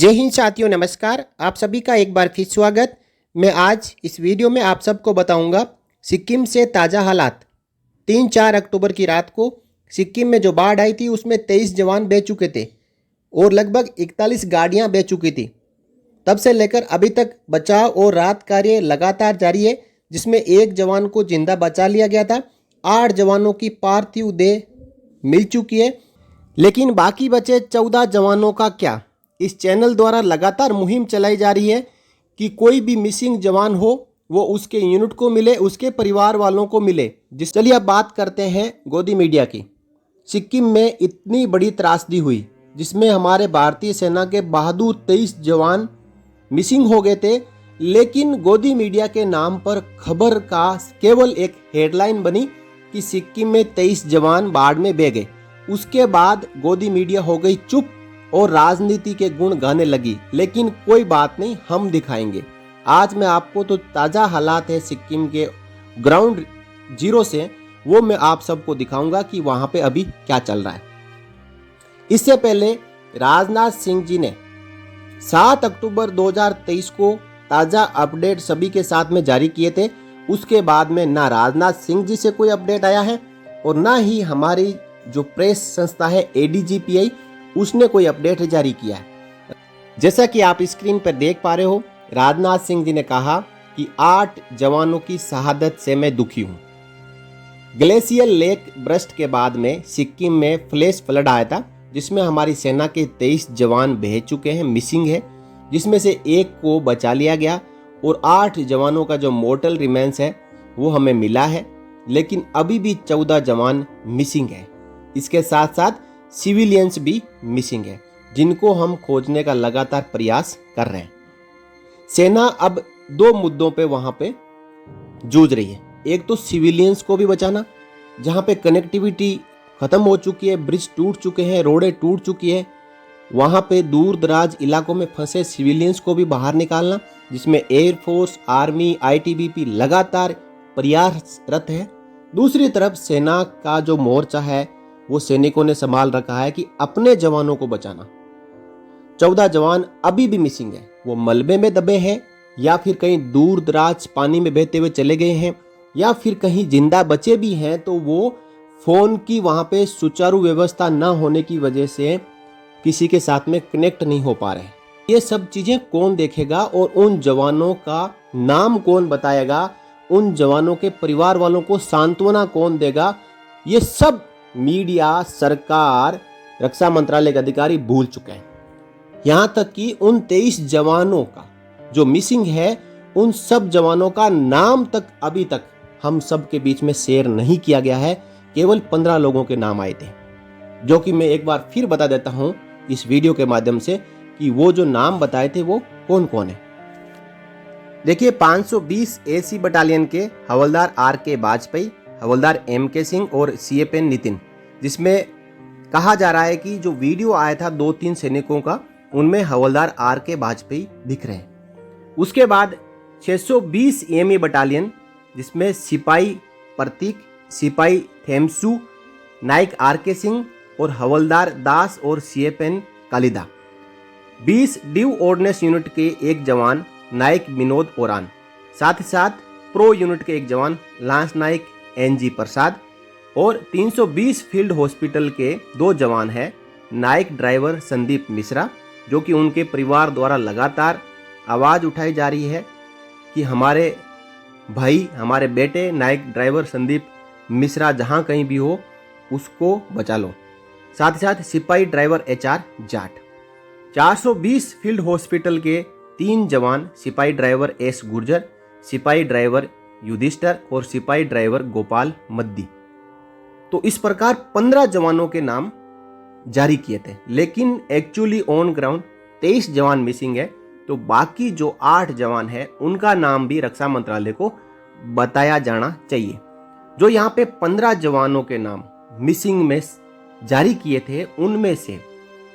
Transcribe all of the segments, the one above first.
जय हिंद साथियों, नमस्कार। आप सभी का एक बार फिर स्वागत। मैं आज इस वीडियो में आप सबको बताऊंगा सिक्किम से ताज़ा हालात। 3-4 अक्टूबर की रात को सिक्किम में जो बाढ़ आई थी उसमें 23 जवान बह चुके थे और लगभग 41 गाड़ियां बह चुकी थी। तब से लेकर अभी तक बचाव और राहत कार्य लगातार जारी है, जिसमें एक जवान को जिंदा बचा लिया गया था। 8 जवानों की पार्थिव देह मिल चुकी है, लेकिन बाकी बचे 14 जवानों का क्या? इस चैनल द्वारा लगातार मुहिम चलाई जा रही है कि कोई भी मिसिंग जवान हो वो उसके यूनिट को मिले, उसके परिवार वालों को मिले। चलिए अब बात करते हैं गोदी मीडिया की। सिक्किम में इतनी बड़ी त्रासदी हुई जिसमें हमारे भारतीय सेना के बहादुर 23 जवान मिसिंग हो गए थे, लेकिन गोदी मीडिया के नाम पर खबर का केवल एक हेडलाइन बनी कि सिक्किम में 23 जवान बाढ़ में बह गए। उसके बाद गोदी मीडिया हो गई चुप और राजनीति के गुण गाने लगी। लेकिन कोई बात नहीं, हम दिखाएंगे। आज मैं आपको तो ताज़ा हालात है सिक्किम के ग्राउंड जीरो से, वो मैं आप सबको दिखाऊंगा कि वहां पे अभी क्या चल रहा है। इससे पहले राजनाथ सिंह जी ने 7 अक्टूबर 2023 को ताज़ा अपडेट सभी के साथ में जारी किए थे। उसके बाद में ना राजनाथ सिंह जी से कोई अपडेट आया है और ना ही हमारी जो प्रेस संस्था है ADGPI उसने कोई अपडेट जारी किया है। जैसा कि आप स्क्रीन पर देख पा रहे हो, राजनाथ सिंह जी ने कहा कि 8 जवानों की शहादत से मैं दुखी हूं। ग्लेशियर लेक ब्रस्ट के बाद में सिक्किम में फ्लैश फ्लड आया था, जिसमें हमारी सेना के 23 जवान बह चुके हैं, मिसिंग है, जिसमें से एक को बचा लिया गया और 8 जवानों का जो मोर्टल रिमेंस है वो हमें मिला है, लेकिन अभी भी 14 जवान मिसिंग है। इसके साथ साथ सिविलियंस भी मिसिंग है, जिनको हम खोजने का लगातार प्रयास कर रहे हैं। सेना अब 2 मुद्दों पे वहां पे जूझ रही है। एक तो सिविलियंस को भी बचाना, जहां पे कनेक्टिविटी खत्म हो चुकी है, ब्रिज टूट चुके हैं, रोडें टूट चुकी है। वहां पे दूर दराज इलाकों में फंसे सिविलियंस को भी बाहर निकालना, जिसमें एयरफोर्स, आर्मी, ITBP लगातार प्रयासरत है। दूसरी तरफ सेना का जो मोर्चा है वो सैनिकों ने संभाल रखा है कि अपने जवानों को बचाना। 14 जवान अभी भी मिसिंग है, वो मलबे में दबे हैं या फिर कहीं दूर दराज पानी में बहते हुए चले गए हैं, या फिर कहीं जिंदा बचे भी हैं तो वो फोन की वहां पे सुचारू व्यवस्था न होने की वजह से किसी के साथ में कनेक्ट नहीं हो पा रहे। ये सब चीजें कौन देखेगा और उन जवानों का नाम कौन बताएगा, उन जवानों के परिवार वालों को सांत्वना कौन देगा? ये सब मीडिया, सरकार, रक्षा मंत्रालय के अधिकारी भूल चुके हैं। यहां तक कि उन 23 जवानों का जो मिसिंग है, उन सब जवानों का नाम तक अभी तक हम सब के बीच में शेयर नहीं किया गया है। केवल 15 लोगों के नाम आए थे, जो कि मैं एक बार फिर बता देता हूं इस वीडियो के माध्यम से कि वो जो नाम बताए थे वो कौन कौन है। देखिए, 520 AC बटालियन के हवलदार RK वाजपेयी, हवलदार MK सिंह और CFN नितिन, जिसमें कहा जा रहा है कि जो वीडियो आया था 2-3 सैनिकों का, उनमें हवलदार RK वाजपेयी दिख रहे हैं। उसके बाद 620 AME बटालियन, जिसमें सिपाही प्रतीक, सिपाही थेमसू, नायक RK सिंह और हवलदार दास और CFN कालिदा। 20 डिव ऑर्डिनेंस यूनिट के एक जवान नायक विनोद ओरान, साथ ही साथ प्रो यूनिट के एक जवान लांस नायक NG प्रसाद और 320 फील्ड हॉस्पिटल के 2 जवान हैं, नायक ड्राइवर संदीप मिश्रा, जो कि उनके परिवार द्वारा लगातार आवाज़ उठाई जा रही है कि हमारे भाई, हमारे बेटे नायक ड्राइवर संदीप मिश्रा जहां कहीं भी हो उसको बचा लो। साथ ही साथ सिपाही driver HR Jat. 420 field hospital के 3 जवान, सिपाही ड्राइवर S गुर्जर, सिपाही ड्राइवर युधिष्ठर और सिपाही ड्राइवर गोपाल मद्दी। तो इस प्रकार 15 जवानों के नाम जारी किए थे, लेकिन एक्चुअली ऑन ग्राउंड 23 जवान मिसिंग है। तो बाकी जो 8 जवान है उनका नाम भी रक्षा मंत्रालय को बताया जाना चाहिए। जो यहाँ पे 15 जवानों के नाम मिसिंग में जारी किए थे, उनमें से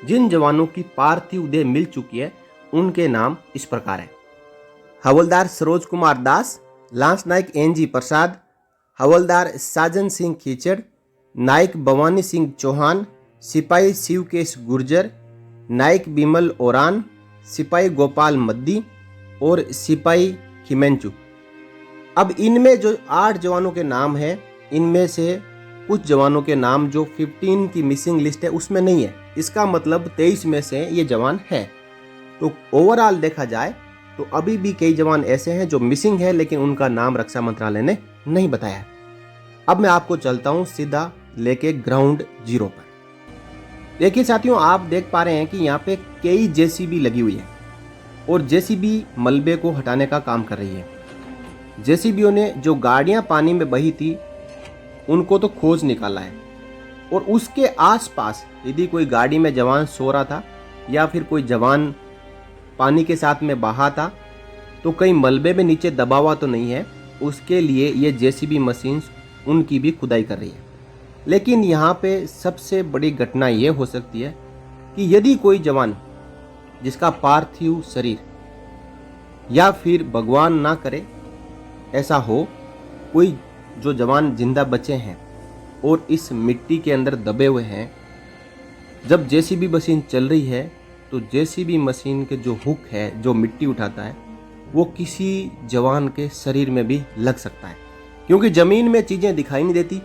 जिन जवानों की पार्थिव देह मिल चुकी है उनके नाम इस प्रकार है। हवलदार सरोज कुमार दास, लांस नायक NG प्रसाद, हवलदार साजन सिंह खीचड़, नायक भवानी सिंह चौहान, सिपाही शिवकेश गुर्जर, नायक बिमल ओरान, सिपाही गोपाल मद्दी और सिपाही खिमेंचू। अब इनमें जो 8 जवानों के नाम हैं, इनमें से कुछ जवानों के नाम जो 15 की मिसिंग लिस्ट है उसमें नहीं है। इसका मतलब 23 में से ये जवान है। तो ओवरऑल देखा जाए तो अभी भी कई जवान ऐसे हैं जो मिसिंग है, लेकिन उनका नाम रक्षा मंत्रालय ने नहीं बताया है। अब मैं आपको चलता हूं सीधा लेके ग्राउंड जीरो पर। देखिए साथियों, आप देख पा रहे हैं कि यहाँ पे कई जेसीबी लगी हुई है और जेसीबी मलबे को हटाने का काम कर रही है। जेसीबीओ ने जो गाड़ियां पानी में बही थी उनको तो खोज निकाला है, और उसके आसपास यदि कोई गाड़ी में जवान सो रहा था या फिर कोई जवान पानी के साथ में बहा था तो कहीं मलबे में नीचे दबा हुआ तो नहीं है, उसके लिए ये जेसीबी मशीन उनकी भी खुदाई कर रही है। लेकिन यहाँ पे सबसे बड़ी घटना ये हो सकती है कि यदि कोई जवान जिसका पार्थिव शरीर या फिर भगवान ना करे ऐसा हो, कोई जो जवान जिंदा बचे हैं और इस मिट्टी के अंदर दबे हुए हैं, जब जेसीबी मशीन चल रही है तो जेसीबी मशीन के जो हुक है जो मिट्टी उठाता है वो किसी जवान के शरीर में भी लग सकता है, क्योंकि ज़मीन में चीज़ें दिखाई नहीं देती।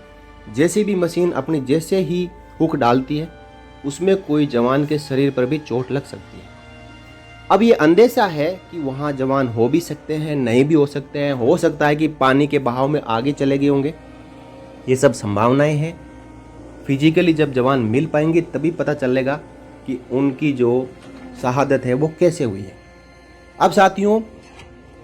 जेसीबी मशीन अपनी जैसे ही हुक डालती है उसमें कोई जवान के शरीर पर भी चोट लग सकती है। अब ये अंदेशा है कि वहाँ जवान हो भी सकते हैं, नहीं भी हो सकते हैं, हो सकता है कि पानी के बहाव में आगे चले गए होंगे। ये सब संभावनाएं हैं। फिजिकली जब जवान मिल पाएंगे तभी पता चलेगा कि उनकी जो शहादत है वो कैसे हुई है। अब साथियों,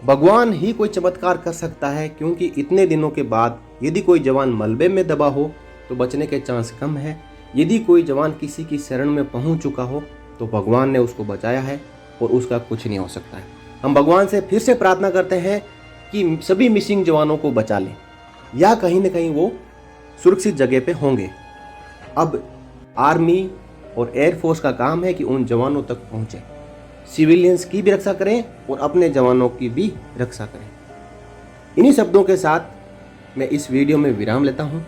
भगवान ही कोई चमत्कार कर सकता है, क्योंकि इतने दिनों के बाद यदि कोई जवान मलबे में दबा हो तो बचने के चांस कम है। यदि कोई जवान किसी की शरण में पहुंच चुका हो तो भगवान ने उसको बचाया है और उसका कुछ नहीं हो सकता है। हम भगवान से फिर से प्रार्थना करते हैं कि सभी मिसिंग जवानों को बचा लें या कहीं न कहीं वो सुरक्षित जगह पे होंगे। अब आर्मी और एयरफोर्स का काम है कि उन जवानों तक पहुंचे, सिविलियंस की भी रक्षा करें और अपने जवानों की भी रक्षा करें। इन्हीं शब्दों के साथ मैं इस वीडियो में विराम लेता हूं।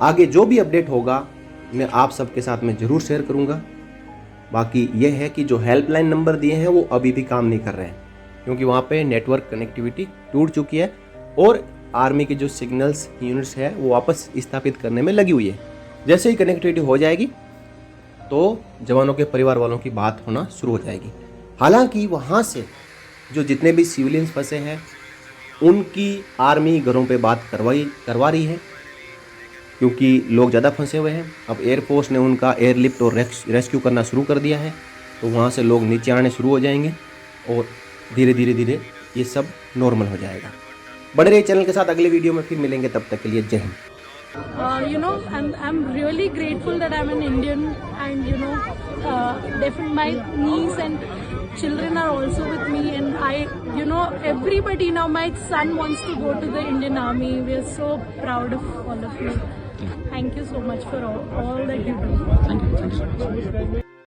आगे जो भी अपडेट होगा मैं आप सबके साथ में ज़रूर शेयर करूंगा। बाकी यह है कि जो हेल्पलाइन नंबर दिए हैं वो अभी भी काम नहीं कर रहे हैं, क्योंकि वहाँ पे नेटवर्क कनेक्टिविटी टूट चुकी है और आर्मी की जो सिग्नल्स यूनिट्स है वो वापस स्थापित करने में लगी हुई है। जैसे ही कनेक्टिविटी हो जाएगी तो जवानों के परिवार वालों की बात होना शुरू हो जाएगी। हालांकि वहाँ से जो जितने भी सिविलियंस फंसे हैं उनकी आर्मी घरों पे बात करवा रही है, क्योंकि लोग ज़्यादा फंसे हुए हैं। अब एयरफोर्स ने उनका एयरलिफ्ट और रेस्क्यू करना शुरू कर दिया है, तो वहाँ से लोग नीचे आने शुरू हो जाएंगे और धीरे धीरे ये सब नॉर्मल हो जाएगा। बने रहिए चैनल के साथ, अगले वीडियो में फिर मिलेंगे, तब तक के लिए जय Hind. And I'm really grateful that I'm an Indian, and definitely my niece and children are also with me, and everybody now, my son wants to go to the Indian Army. We are so proud of all of you. Thank you so much for all that you do. Thank you.